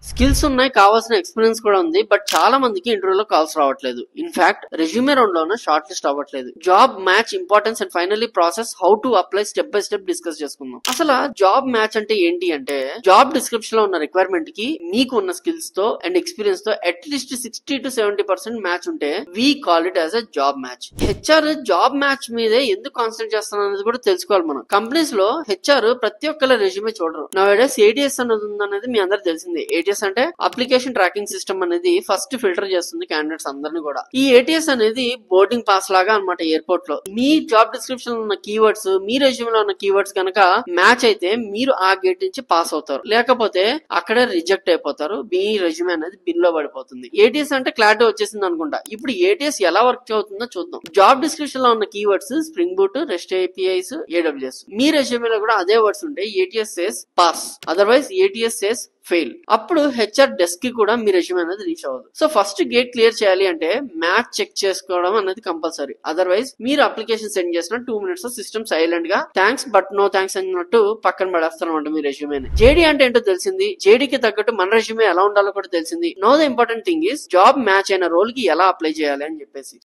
Skills ఉన్నాయి, కావాల్సిన experience కూడా ఉంది. బట్ చాలా మందికి ఇంటర్వ్యూలో కాల్స్ రావట్లేదు. ఇన్ఫాక్ట్ రెజ్యూమే రౌండ్ లోనే షార్ట్ లిస్ట్ అవ్వట్లేదు. Job match importance and finally process how to apply step by step discuss చేసుకుందాం. అసలు జాబ్ మ్యాచ్ అంటే ఏంటి అంటే, జాబ్ డిస్క్రిప్షన్ లో ఉన్న రిక్వైర్మెంట్ కి మీకు ఉన్న స్కిల్స్ తో అండ్ ఎక్స్పీరియన్స్ తో అట్లీస్ట్ 60-70% మ్యాచ్ ఉంటే we call it as a job match. HR job match మీదే ఎందుకు కాన్సన్ట్రేట్ చేస్తున్నారు అనేది కూడా తెలుసుకోవాలి. మనం కంపెనీస్ లో హెచ్ఆర్ ప్రతి ఒక్కళ్ళ రెజ్యూమే చూడరు. నౌడేస్ ఏటీఎస్ అనేది ఉందనేది మీ అందరికి తెలిసింది. ఏటీఎస్ అంటే అప్లికేషన్ ట్రాకింగ్ సిస్టమ్ అనేది ఫస్ట్ ఫిల్టర్ చేస్తుంది క్యాండిడేట్స్ అందరినీ కూడా. ఈ ఏటీఎస్ అనేది బోర్డింగ్ పాస్ లాగా అనమాట ఎయిర్పోర్ట్ లో. మీ జాబ్ డిస్క్రిప్షన్ లో ఉన్న కీవర్డ్స్, మీ రెజ్యూమ్ లో ఉన్న కీవర్డ్స్ కనుక మ్యాచ్ అయితే మీరు ఆ గేట్ నుంచి పాస్ అవుతారు, లేకపోతే అక్కడే రిజెక్ట్ అయిపోతారు. మీ రెజ్యూమే అనేది బిన్ లో పడిపోతుంది. ఏటీఎస్ అంటే క్లారిటీ వచ్చేసింది అనుకుంటా. ఇప్పుడు ఏటీఎస్ ఎలా వర్క్ అవుతుందో చూద్దాం. జాబ్ డిస్క్రిప్షన్ లో ఉన్న keywords spring boot, rest APIs, AWS. మీ రెజ్యూమే లో కూడా అదే వర్డ్స్ ఉంటాయి. ATS says pass, otherwise ATS says fail. అప్పుడు హెచ్ఆర్ డెస్క్ కి కూడా మీ రెజ్యూమే అనేది రీచ్ అవ్వదు. సో ఫస్ట్ గేట్ క్లియర్ చేయాలి అంటే మ్యాచ్ చెక్ చేసుకోవడం అనేది కంపల్సరీ. అదర్వైజ్ మీరు అప్లికేషన్ సెండ్ చేసిన 2 minutes సిస్టమ్ సైలెంట్ గా థ్యాంక్స్ బట్ నో థ్యాంక్స్ అన్నట్టు పక్కన పడేస్తాను అనమాట మీ రెజ్యూమేని. జేడీ అంటే ఏంటో తెలిసింది, జేడీకి తగ్గట్టు మన రెజ్యూమే ఎలా ఉండాలో కూడా తెలిసింది. Know the important thing is job match అయిన రోల్ కి ఎలా అప్లై చేయాలి అని చెప్పేసి.